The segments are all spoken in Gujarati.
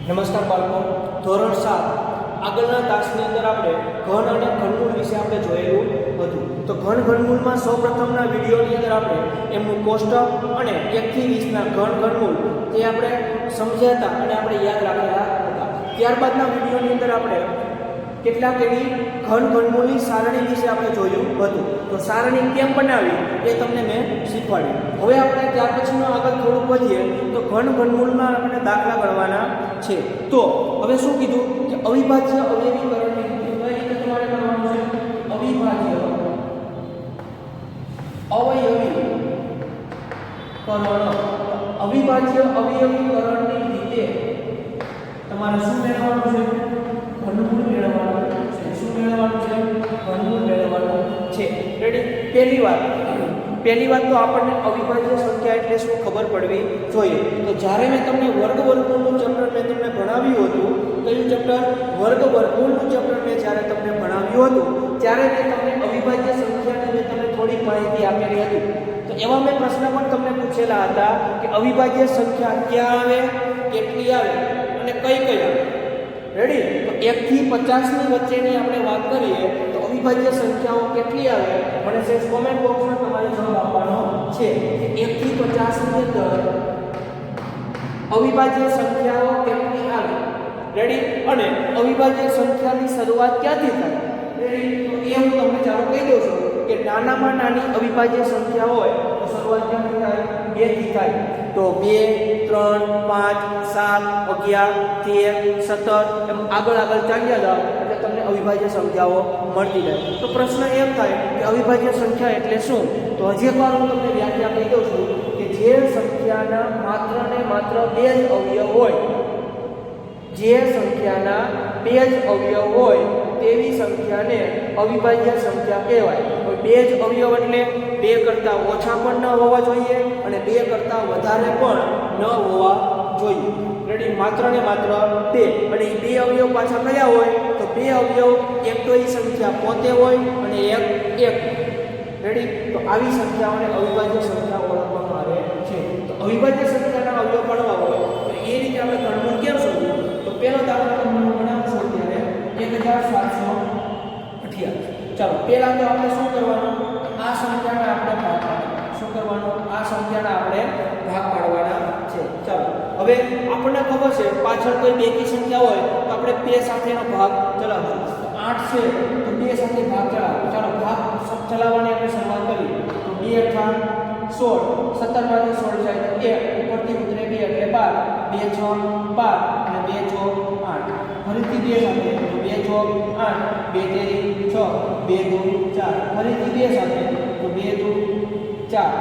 નમસ્કાર બાળકો, ધોરણ 7 આગળના તાસની અંદર આપણે ઘન અને ઘનમૂળ વિશે આપણે જોયેલું હતું. તો ઘનમૂળમાં સૌપ્રથમના વિડીયોની અંદર આપણે એમનું કોષ્ટક અને 1 થી 20 ના ઘનમૂળ તે આપણે સમજ્યા હતા અને આપણે યાદ રાખેલા હતા. ત્યારબાદના વિડીયોની અંદર આપણે કેટલાક એવી ઘનમૂળની સારણી વિશે આપણે જોયું હતું. તો સારણી કેમ બનાવી એ તમને મેં શીખવાડ્યું. હવે આપણે ત્યાર પછીનો આગળ થોડુંક વધીએ તો ઘનમૂળમાં આપણે દાખલા ગણવાના છે. તો હવે શું કીધું કે અવિભાજ્ય અવયવીકરણની કઈ રીતે તમારે કરવાનું છે? અવિભાજ્ય અવયવીકરણની રીતે તમારે શું મેળવવાનું છે? ઘનમૂળ મેળવવાનું છે. શું મેળવવાનું છે? ઘનમૂળ મેળવવાનું છે. રેડી? પહેલી વાત તો આપણને અવિભાજ્ય સંખ્યા એટલે શું ખબર પડવી જોઈએ. તો જ્યારે મેં તમને વર્ગમૂળનું ચેપ્ટર મેં તમને ભણાવ્યું હતું, કયું ચેપ્ટર? વર્ગમૂળનું ચેપ્ટર મેં જ્યારે તમને ભણાવ્યું હતું ત્યારે મેં તમને અવિભાજ્ય સંખ્યાની મેં તમને થોડીક માહિતી આપેલી હતી. તો એવા મેં પ્રશ્ન પણ તમને પૂછેલા હતા કે અવિભાજ્ય સંખ્યા ક્યાં આવે, કેટલી આવે અને કઈ આવે. રેડી? તો 1 થી 50 ની વચ્ચેની આપણે વાત કરીએ તો અવિભાજ્ય સંખ્યાઓ કેટલી આવે? મને છે કોમેન્ટ બોક્સમાં તમારે જવાબ આપવાનો છે કે 1 થી 50 ની અંદર અવિભાજ્ય સંખ્યાઓ કેટલી આવે. રેડી? અને અવિભાજ્ય સંખ્યાની શરૂઆત ક્યાંથી થાય? રેડી? તો એ હું તમને ચાલો કહી દઉં છું કે નાનામાં નાની અવિભાજ્ય સંખ્યા હોય તો શરૂઆત ક્યાંથી થાય? 2 થી થાય. તો 2 3 5 7 11 13 17 એમ આગળ ચાલ્યા જાવ એટલે તમને અવિભાજ્ય સંખ્યાઓ મળતી જાય. તો પ્રશ્ન એમ થાય કે અવિભાજ્ય સંખ્યા એટલે શું? તો હજી એકવાર હું તમને વ્યાખ્યા કહી દઉં છું કે જે સંખ્યાના માત્ર ને માત્ર 2 જ અવયવ હોય, જે સંખ્યાના 2 જ અવયવ હોય તેવી સંખ્યાને અવિભાજ્ય સંખ્યા કહેવાય. 2 જ અવયવ એટલે 2 કરતાં ઓછા પણ ન હોવા જોઈએ અને 2 કરતાં વધારે પણ ન હોવા જોઈએ. રેડી? માત્ર ને માત્ર 2. અને એ 2 અવયવ પાછા કયા હોય? તો 2 અવયવ એક તો એ સંખ્યા પોતે હોય અને એક. રેડી? તો આવી સંખ્યાઓને અવિભાજ્ય સંખ્યા ઓળખવામાં આવે છે. તો અવિભાજ્ય સંખ્યાના અવયવ ગણવા હોય તો એ રીતે આપણે ઘનમૂળ કેમ શોધવું? તો પહેલો દાખલો તમને બનાવશું ત્યારે 1728. ચાલો પહેલા તો આપણે શું કરવાનું? આ સંખ્યાને આપણે ભાગ પાડવાના. શું કરવાનું? આ સંખ્યાને આપણે ભાગ પાડવાના છે. ચાલો હવે આપણને ખબર છે પાછળ કોઈ બેકી સંખ્યા હોય તો આપણે 2 સાથેનો ભાગ ચલાવશું. 8 છે તો 2 સાથે ભાગ ચલાવો. ચાલો ભાગ ચલાવવાની આપણે શરૂઆત કરીએ. તો 2 × 16, 17 માંથી 16 જાય તો 1, ઉપરથી ઉતરે 2 એટલે 12, 2 6 12 અને 2 6 8. ફરીથી 2 સાથે તો 2 6 8, 2 તેરી 6, 2 2 4. ફરીથી 2 સાથે તો 2 2 4,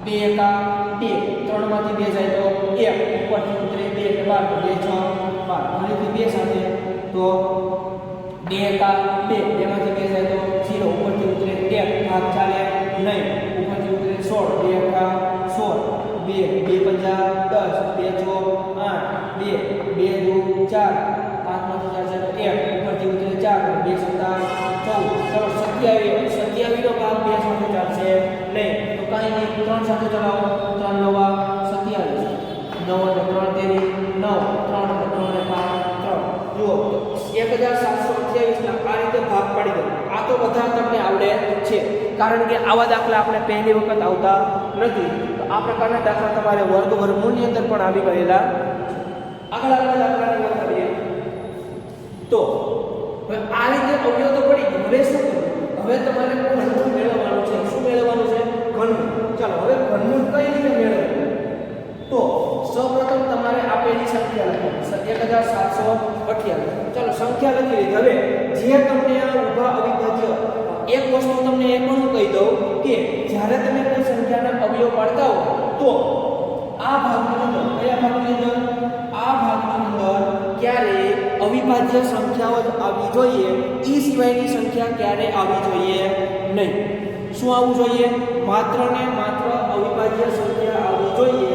2 એકા 2, 3 માંથી 2 જાય તો 1, ઉપરથી ઉતરે 2 એટલે 12, 2 6 12. ફરીથી 2 સાથે તો 2 એકા 2, 2 માંથી 2 જાય તો 0, ઉપરથી ઉતરે 1, ભાગ ચાલે નહીં, ઉપરથી ઉતરે 16, 2 એકા 16, 2 2 50 10, 2 6 8, 2 2 2 4, 5 માંથી 4 જાય તો 1, ઉપરથી ઉતરે 4, 2 7 14. ચલો 27 નો ભાગ 2 સાથે ચાલશે નહીં તો કાંઈ નહીં. 3 સાથે ચલાવો. 3 9 27, 9 અને 3 તેરી 9, 3 અને 3 અને 5 3. જુઓ 1728 ના આ રીતે ભાગ પાડી દો. આ તો બધા તમને આવડે છે કારણ કે આવા દાખલા આપણે પહેલી વખત આવતા નથી. તો આ પ્રકારના દાખલા તમારે વર્ગમૂળની અંદર પણ આવી ગયેલા. આગળ દાખલાની વાત કરીએ તો હવે આ રીતે અવયવ તો પડી ગયું. હવે શું કરવું? હવે તમારે ઘનમૂળ મેળવવાનું છે. શું મેળવવાનું છે? ઘનમૂળ. ચાલો હવે ઘનમૂળ કઈ રીતે મેળવવું? તો સૌપ્રથમ તમારે આપેલી સંખ્યા લખવાની 1728. ચાલો સંખ્યા લખી લીધી. હવે જે તમને આ ઊભા અવિભાજ્ય એક વસ્તુ તમને એ પણ કહી દઉં કે જ્યારે તમે કોઈ સંખ્યાના અવયવ પાડતા હો તો આ ભાગની અંદર, કયા ભાગની અંદર? આ ભાગની અંદર ક્યારે અવિભાજ્ય સંખ્યાઓ જ આવવી જોઈએ, એ સિવાયની સંખ્યા ક્યારે આવવી જોઈએ નહીં. શું આવવું જોઈએ? માત્ર ને માત્ર અવિભાજ્ય સંખ્યા આવવી જોઈએ.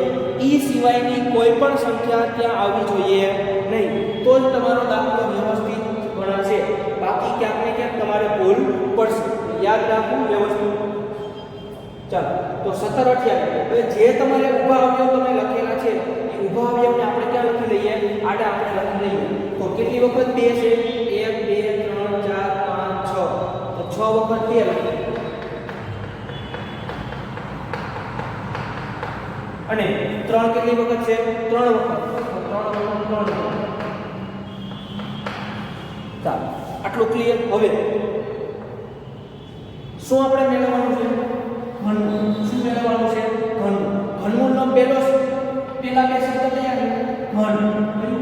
એ સિવાયની કોઈ પણ સંખ્યા ત્યાં આવવી જોઈએ નહીં. તો જ તમારો દાખલો વ્યવસ્થિત ગણાશે. બાકી ક્યાંક ને ક્યાંક તમારે ભૂલ પડશે. યાદ રાખવું વ્યવસ્થિત. ચાલો તો 1728. હવે જે તમારે ઊભા અવયવ તમે લખેલા છે એ ઊભા અવયવને આપણે ક્યાં લખી લઈએ? આડા કેટલી વખત 2 છે? 1 2 3 4 5 6, તો 6 વખત 2 લખીએ. અને 3 કેટલી વખત છે? 3 વખત, તો 3 વખત 3 વખત. ચાલો આટલું ક્લિયર. હવે શું આપણે મેળવવાનું છે? ઘનમૂળ. શું મેળવવાનું છે? ઘનમૂળ. ઘનમૂળનો પેલા બે શબ્દ તૈયાર છે. ઘન.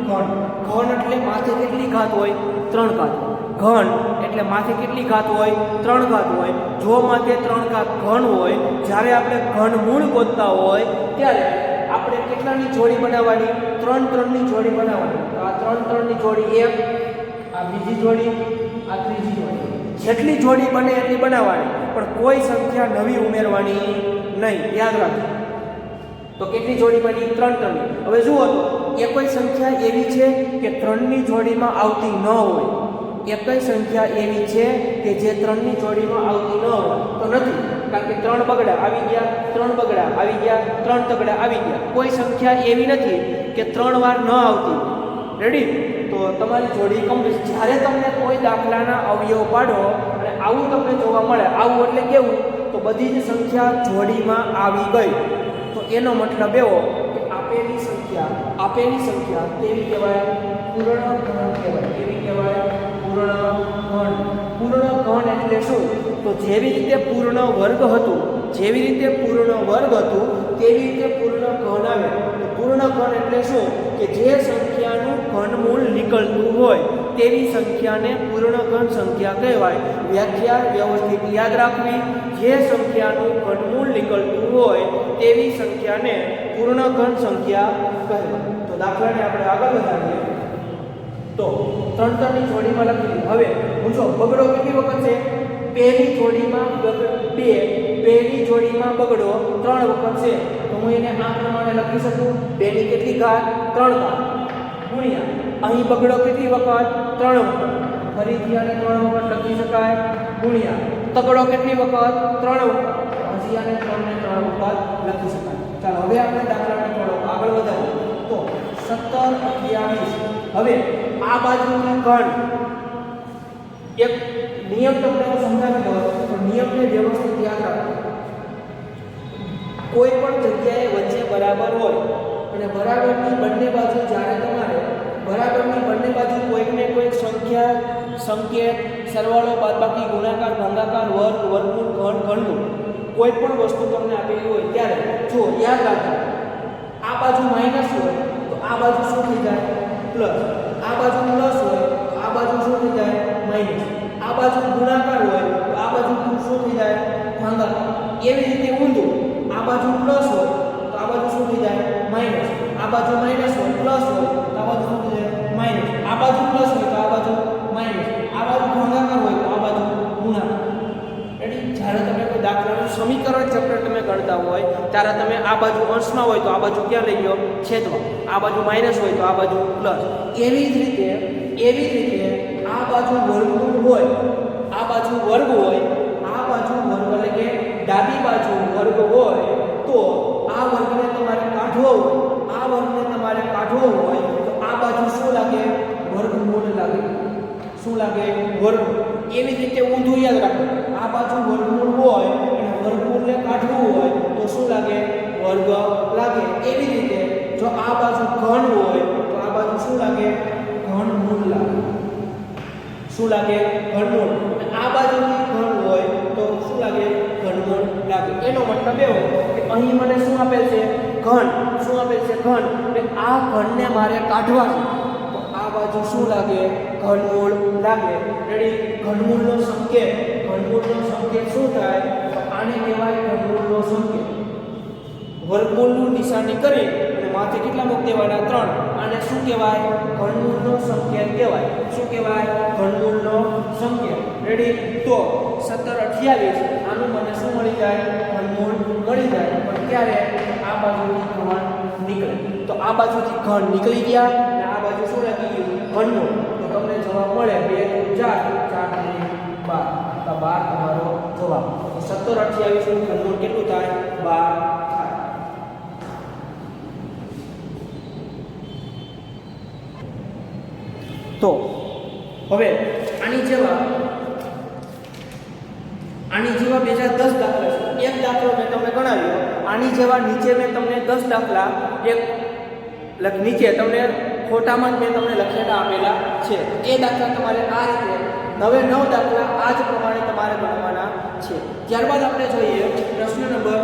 ઘન. ઘન એટલે માથે કેટલી ઘાત હોય? 3 ઘાત. ઘન એટલે માથે કેટલી ઘાત હોય? 3 ઘાત હોય. જો માથે 3 ઘાત ઘન હોય, જ્યારે આપણે ઘનમૂળ ગોતતા હોય ત્યારે આપણે કેટલાની જોડી બનાવવાની? 3 3 ની જોડી બનાવવાની. તો આ 3 3 ની જોડી, એક આ બીજી જોડી, આ ત્રીજી જોડી. જેટલી જોડી બને એટલી બનાવવાની, પણ કોઈ સંખ્યા નવી ઉમેરવાની નહીં. યાદ રાખજો. તો કેટલી જોડી બની? 3 3 ની. હવે જુઓ તો એ કોઈ સંખ્યા એવી છે કે 3 ની જોડીમાં આવતી ન હોય? એકઈ સંખ્યા એવી છે કે જે 3 ની જોડીમાં આવતી ન હોય? તો નથી. કારણ કે 3 બગડા આવી ગયા, 3 બગડા આવી ગયા, 3 તગડા આવી ગયા. કોઈ સંખ્યા એવી નથી કે 3 વાર ન આવતી. રેડી? તો તમારી જોડી કમ્પ્લીટ. જ્યારે તમને કોઈ દાખલાના અવયવ પાડો અને આવું તમને જોવા મળે, આવું એટલે કેવું? તો બધી જ સંખ્યા જોડીમાં આવી ગઈ. તો એનો મતલબ એવો કે આપેલી સંખ્યા કેવી કહેવાય? પૂર્ણ ઘન કહેવાય. કેવી કહેવાય? પૂર્ણ ઘન. પૂર્ણ ઘન એટલે શું? તો જેવી રીતે પૂર્ણ વર્ગ હતું, તેવી રીતે પૂર્ણ ઘન આવે. તો પૂર્ણ ઘન એટલે શું? કે જે સંખ્યાનું ઘનમૂળ નીકળતું હોય તેવી સંખ્યાને પૂર્ણ ઘન સંખ્યા કહેવાય. વ્યાખ્યા વ્યવસ્થિત યાદ રાખવી. જે સંખ્યાનું ઘનમૂળ નીકળતું હોય તેવી સંખ્યાને પૂર્ણ ઘન સંખ્યા કહેવાય. તો દાખલાને આપણે આગળ વધારીએ. તો 3 3 ની જોડીમાં લખી દીધું. હવે પૂછો બગડો કેટલી વખત છે? પહેલી જોડીમાં 2, પહેલી જોડીમાં બગડો 3 વખત છે. તો હું એને આ પ્રમાણે લખી શકું. 2 ની કેટલી ઘાત? 3 ઘાત. ગુણ્યા અહીં બગડો કેટલી વખત? 3 વખત. ફરીથી આને 3 વખત લખી શકાય. ગુણ્યા તગડો કેટલી વખત? 3 વખત. હજી આને 3 ને 3 વખત લખી શકાય. ચાલો હવે આપણે દાખલાને થોડો આગળ વધારીએ. તો 17 28. હવે આ બાજુનું ઘન, એક નિયમ તમને હું સમજાવી દઉં. તો નિયમને વ્યવસ્થિત યાદ રાખો. કોઈ પણ જગ્યાએ વચ્ચે બરાબર હોય અને બરાબરની બંને બાજુ જ્યારે તમારે બરાબરની બંને બાજુ કોઈકને કોઈક સંખ્યા, સંકેત, સરવાળો, બાદબાકી, ગુણાકાર, ભાગાકાર, વર્ગ, વર્ગમૂળ, ઘન, ઘનમૂળ કોઈ પણ વસ્તુ તમને આપેલી હોય ત્યારે જો યાદ રાખજો, આ બાજુ માઈનસ હોય તો આ બાજુ શું થઈ જાય? પ્લસ. આ બાજુ પ્લસ હોય તો આ બાજુ શું થઈ જાય? માઈનસ. આ બાજુ ગુણાકાર હોય તો આ બાજુ શું થઈ જાય? ભાગાકાર. એવી રીતે ઊંધું, આ બાજુ પ્લસ હોય તો આ બાજુ શું થઈ જાય? માઈનસ. આ બાજુ માઈનસ હોય, પ્લસ હોય તો આ બાજુ શું થઈ જાય? માઈનસ. આ બાજુ પ્લસ હોય તો આ બાજુ માઈનસ. આ બાજુ ભાગાકાર હોય તો આ બાજુ ગુણાકાર. એટલે જ્યારે તમે કોઈ દાખલાનું સમીકરણ ચેપ્ટર તમે ગણતા હોય ત્યારે તમે આ બાજુ અંશમાં હોય તો આ બાજુ ક્યાં લઈ લો? છેદમાં. આ બાજુ માઈનસ હોય તો આ બાજુ પ્લસ. એવી જ રીતે આ બાજુ વર્ગમૂળ હોય, આ બાજુ વર્ગ હોય, આ બાજુ વર્ગ એટલે કે ડાબી બાજુ વર્ગ હોય તો આ વર્ગને તમારે કાઢવો હોય, આ વર્ગને તમારે કાઢવો હોય તો આ બાજુ શું લાગે? વર્ગમૂળ લાગે. શું લાગે? વર્ગમૂળ. એવી રીતે ઊંધું યાદ રાખો. આ બાજુ વર્ગમૂળ હોય અને વર્ગમૂળને કાઢવું હોય તો શું લાગે? વર્ગ લાગે. એવી રીતે જો આ બાજુ ઘન હોય તો આ બાજુ શું લાગે? ઘનમૂળ લાગે. શું લાગે? ઘનમૂળ. આ બાજુથી ઘન હોય તો શું લાગે? ઘનમૂળ લાગે. એનો મતલબ એવો કે અહીં મને શું આપેલ છે? ઘન. શું આપેલ છે? ઘન. એટલે આ ઘનને મારે કાઢવા છે તો આ બાજુ શું લાગે? ઘનમૂળ લાગે. રેડી? ઘનમૂળનો સંકેત શું થાય? તો આને કહેવાય ઘનમૂળનો સંકેત. વર્ગમૂળનું નિશાની કરી અને માથે કેટલા મૂકી દેવાના? 3. આને શું કહેવાય? ઘનમૂળનો સંકેત કહેવાય. શું કહેવાય? ઘનમૂળનો સંકેત. રેડી? તો 17 28 આનું મને શું મળી જાય? ઘનમૂળ મળી જાય. પણ ક્યારે? આ બાજુથી ઘન નીકળે. તો આ બાજુથી ઘન નીકળી ગયા અને આ બાજુ શું લાગી ગયું? ઘનમૂળ. તો તમને જવાબ મળે 2 4 4 ને 12. તો 12 તમારો જવાબ. તો 17 28 નું ઘનમૂળ કેટલું થાય? 12. તો હવે આની જેવા બીજા 10 દાખલા છે. એક દાખલો મેં તમને ગણાવ્યો. આની જેવા નીચે મેં તમને 10 દાખલા નીચે તમને ફોટામાં મેં તમને લખેલા આપેલા છે. એ દાખલા તમારે આ રીતે 9 દાખલા આ જ પ્રમાણે તમારે ગણવાના છે. ત્યારબાદ આપણે જોઈએ પ્રશ્ન નંબર